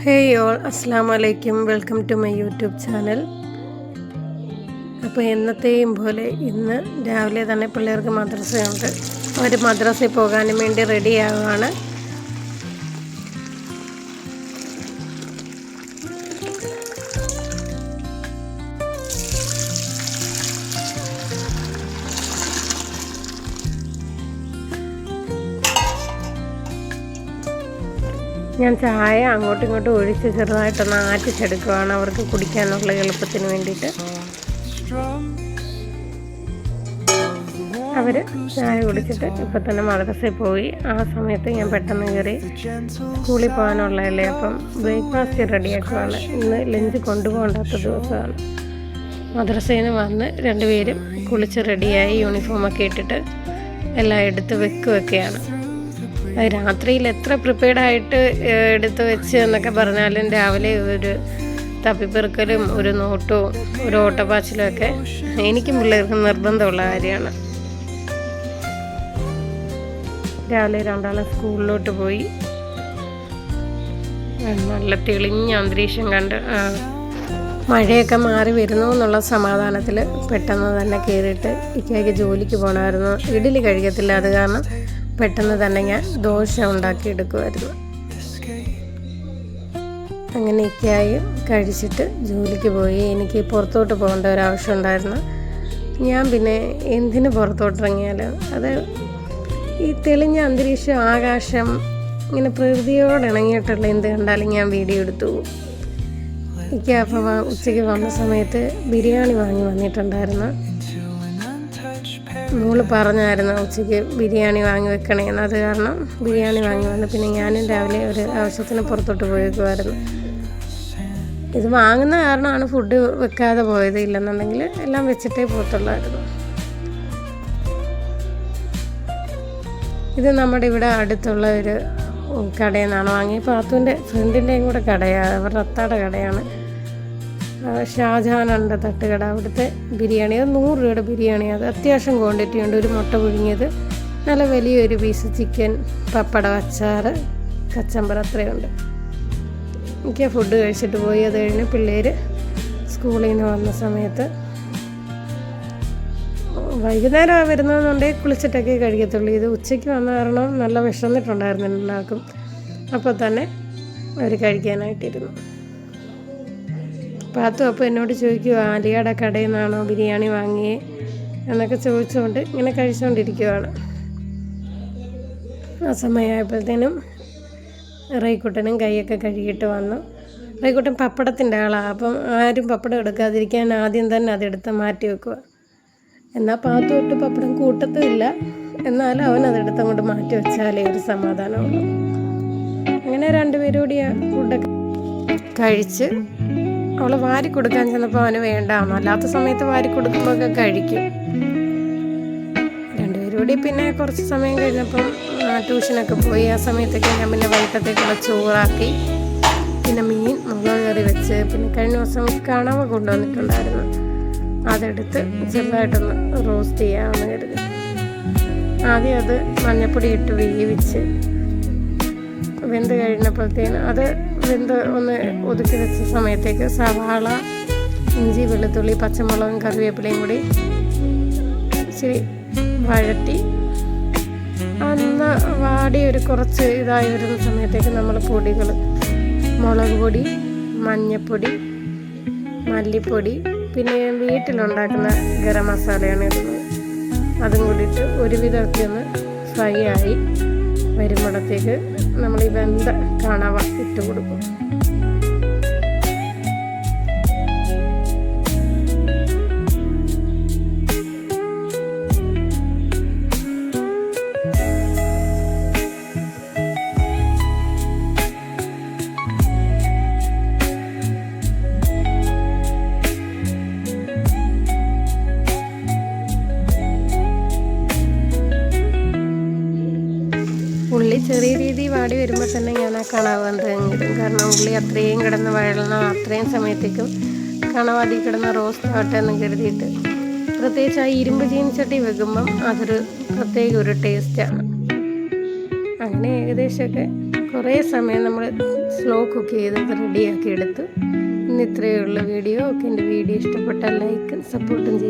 Hey all, Assalamu alaikum, welcome to my YouTube channel. അപ്പോൾ എന്നത്തെയും പോലെ ഇന്ന് രാവിലെ തന്നെ പിള്ളേർക്ക് മദ്രസയുണ്ട്. അവർ മദ്രസയിൽ പോകാനും വേണ്ടി റെഡിയാവുകയാണ്. ഞാൻ ചായ അങ്ങോട്ടും ഇങ്ങോട്ടും ഒഴിച്ച് ചെറുതായിട്ടൊന്ന് ആറ്റിച്ചെടുക്കുകയാണ് അവർക്ക് കുടിക്കാനുള്ള എളുപ്പത്തിന് വേണ്ടിയിട്ട്. അവർ ചായ കുടിച്ചിട്ട് ഇപ്പം തന്നെ മദ്രസയിൽ പോയി. ആ സമയത്ത് ഞാൻ പെട്ടെന്ന് കയറി സ്കൂളിൽ പോകാനുള്ളതല്ലേ, അപ്പം ബ്രേക്ക്ഫാസ്റ്റ് റെഡിയാക്കുകയാണ്. ഇന്ന് ലഞ്ച് കൊണ്ടുപോകണ്ടാത്ത ദിവസമാണ്. മദ്രസയിൽ നിന്ന് വന്ന് രണ്ടുപേരും കുളിച്ച് റെഡിയായി യൂണിഫോമൊക്കെ ഇട്ടിട്ട് എല്ലാം എടുത്ത് വെക്കുകയാണ്. രാത്രിയിൽ എത്ര പ്രിപ്പയർഡായിട്ട് എടുത്ത് വെച്ച് എന്നൊക്കെ പറഞ്ഞാലും രാവിലെ ഒരു തപ്പിപ്പെറുക്കലും ഒരു നോട്ടവും ഒരു ഓട്ടപ്പാച്ചിലും ഒക്കെ എനിക്കും പിള്ളേർക്കും നിർബന്ധമുള്ള കാര്യമാണ്. രാവിലെ രണ്ടാളും സ്കൂളിലോട്ട് പോയി. നല്ല തെളിഞ്ഞ അന്തരീക്ഷം കണ്ട് മഴയൊക്കെ മാറി വരുന്നു എന്നുള്ള സമാധാനത്തിൽ പെട്ടെന്ന് തന്നെ കയറിയിട്ട് ഇക്കയ്ക്ക് ജോലിക്ക് പോകണമായിരുന്നു. ഇഡ്ഡലി കഴിക്കത്തില്ല, അത് കാരണം പെട്ടെന്ന് തന്നെ ഞാൻ ദോശ ഉണ്ടാക്കിയെടുക്കുമായിരുന്നു. അങ്ങനെ ഇക്കയായി കഴിച്ചിട്ട് ജോലിക്ക് പോയി. എനിക്ക് പുറത്തോട്ട് പോകേണ്ട ഒരാവശ്യം ഉണ്ടായിരുന്നു. ഞാൻ പിന്നെ എന്തിന് പുറത്തോട്ടിറങ്ങിയാലും അത് ഈ തെളിഞ്ഞ അന്തരീക്ഷം, ആകാശം, ഇങ്ങനെ പ്രകൃതിയോട് ഇണങ്ങിയിട്ടുള്ള എന്ത് കണ്ടാലും ഞാൻ വീഡിയോ എടുത്തു പോകും. എനിക്ക് അപ്പോൾ ഉച്ചയ്ക്ക് വന്ന സമയത്ത് ബിരിയാണി വാങ്ങി വന്നിട്ടുണ്ടായിരുന്നു. മോള് പറഞ്ഞായിരുന്നു ഉച്ചയ്ക്ക് ബിരിയാണി വാങ്ങി വെക്കണേന്ന്. അത് കാരണം ബിരിയാണി വാങ്ങി വന്നു. പിന്നെ ഞാനും രാവിലെ ഒരു ആവശ്യത്തിന് പുറത്തോട്ട് പോയേക്കുമായിരുന്നു. ഇത് വാങ്ങുന്ന കാരണമാണ് ഫുഡ് വെക്കാതെ പോയത്. ഇല്ലെന്നുണ്ടെങ്കിൽ എല്ലാം വെച്ചിട്ടേ പോകത്തുള്ളായിരുന്നു. ഇത് നമ്മുടെ ഇവിടെ അടുത്തുള്ള ഒരു കടയിൽ നിന്നാണ് വാങ്ങി. പാത്തുവിൻ്റെ ഫ്രണ്ടിൻ്റെയും കൂടെ കടയാണ്, അവരുടെ അത്താടെ കടയാണ്. ഷാജഹാനുണ്ട് തട്ടുകട. അവിടുത്തെ ബിരിയാണി, അത് 100 രൂപയുടെ ബിരിയാണി. അത് അത്യാവശ്യം ക്വാണ്ടിറ്റി ഉണ്ട്. ഒരു മുട്ട പുഴുങ്ങിയത്, നല്ല വലിയൊരു പീസ് ചിക്കൻ, പപ്പടം, അച്ചാർ, കച്ചമ്പർ, അത്രയുണ്ട്. എനിക്ക് ഫുഡ് കഴിച്ചിട്ട് പോയി. അത് കഴിഞ്ഞ് പിള്ളേർ സ്കൂളിൽ നിന്ന് വന്ന സമയത്ത് വൈകുന്നേരം വരുന്നതെന്നുണ്ടെങ്കിൽ കുളിച്ചിട്ടൊക്കെ കഴിക്കത്തുള്ളൂ. ഇത് ഉച്ചയ്ക്ക് വന്ന കാരണം നല്ല വിശന്നിട്ടുണ്ടായിരുന്നു എല്ലാവർക്കും. അപ്പോൾ തന്നെ അവർ കഴിക്കാനായിട്ടിരുന്നു. പാത്തു അപ്പോൾ എന്നോട് ചോദിക്കുക, ആലിയയുടെ കടയിൽ നിന്നാണോ ബിരിയാണി വാങ്ങിയേ എന്നൊക്കെ ചോദിച്ചുകൊണ്ട് ഇങ്ങനെ കഴിച്ചുകൊണ്ടിരിക്കുകയാണ്. ആ സമയമായപ്പോഴത്തേനും റൈക്കുട്ടനും കൈയൊക്കെ കഴുകിയിട്ട് വന്നു. റൈക്കുട്ടൻ പപ്പടത്തിൻ്റെ ആളാണ്. അപ്പം ആരും പപ്പടം എടുക്കാതിരിക്കാൻ ആദ്യം തന്നെ അതെടുത്ത് മാറ്റി വെക്കുക. എന്നാൽ പാത്തു തൊട്ട് പപ്പടം കൂട്ടത്തുമില്ല, എന്നാലും അവൻ അതെടുത്ത് അങ്ങോട്ട് മാറ്റി വെച്ചാലേ ഒരു സമാധാനമുള്ളൂ. അങ്ങനെ രണ്ടുപേരും കൂടി ഫുഡൊക്കെ കഴിച്ച് അവൾ വാരി കൊടുക്കാൻ ചെന്നപ്പോൾ അവന് വേണ്ടാവുന്നു. അല്ലാത്ത സമയത്ത് വാരി കൊടുക്കുമ്പോഴൊക്കെ കഴിക്കും. രണ്ടുപേരും കൂടി പിന്നെ കുറച്ച് സമയം കഴിഞ്ഞപ്പം ട്യൂഷനൊക്കെ പോയി. ആ സമയത്തൊക്കെ ഞാൻ പിന്നെ വൈകിട്ടത്തേക്കുള്ള ചോറാക്കി, പിന്നെ മീൻ മുളക് കറി വെച്ച്, പിന്നെ കഴിഞ്ഞ ദിവസം കണവ കൊണ്ടുവന്നിട്ടുണ്ടായിരുന്നു, അതെടുത്ത് ചെറുതായിട്ടൊന്ന് റോസ്റ്റ് ചെയ്യാമെന്ന് കരുതി. ആദ്യം അത് മഞ്ഞപ്പൊടി ഇട്ട് വേവിച്ച് വെന്ത് കഴിഞ്ഞപ്പോഴത്തേന് അത് വെന്ത് ഒന്ന് ഒതുക്കി വെച്ച സമയത്തേക്ക് സവാള, ഇഞ്ചി, വെളുത്തുള്ളി, പച്ചമുളകും കറിവേപ്പിലയും കൂടി ഇച്ചിരി വഴറ്റി അന്ന് വാടി ഒരു കുറച്ച് ഇതായി വരുന്ന സമയത്തേക്ക് നമ്മൾ പൊടികൾ, മുളക് പൊടി, മഞ്ഞൾപ്പൊടി, മല്ലിപ്പൊടി, പിന്നെ വീട്ടിലുണ്ടാക്കുന്ന ഗരം മസാലയാണ് ഇടുന്നത്. അതും കൂടിയിട്ട് ഒരുവിധമൊക്കെ ഒന്ന് ഫ്രൈ ആയി വരുമ്പോഴത്തേക്ക് നമ്മൾ ഈ വെന്ത കണവ ഇട്ട് കൊടുക്കും. ഉള്ളി ചെറിയ രീതിയിൽ വാടി വരുമ്പോൾ തന്നെ ഞാൻ ആ കണവ എന്തെങ്കിലും, കാരണം ഉള്ളി അത്രയും കിടന്ന് വഴലണം, അത്രയും സമയത്തേക്കും കണവാതി കിടന്ന് റോസ്റ്റ് ആവട്ടെ എന്ന് കരുതിയിട്ട്. പ്രത്യേകിച്ച് ആ ഇരുമ്പ് ചീനിച്ചട്ടി വെക്കുമ്പം അതൊരു പ്രത്യേക ഒരു ടേസ്റ്റാണ്. അങ്ങനെ ഏകദേശമൊക്കെ കുറേ സമയം നമ്മൾ സ്ലോ കുക്ക് ചെയ്തത് റെഡിയാക്കി എടുത്തു. ഇന്ന് ഇത്രയേ ഉള്ളൂ വീഡിയോ. ഒക്കെ എൻ്റെ വീഡിയോ ഇഷ്ടപ്പെട്ടാൽ ലൈക്കും സപ്പോർട്ടും ചെയ്യും.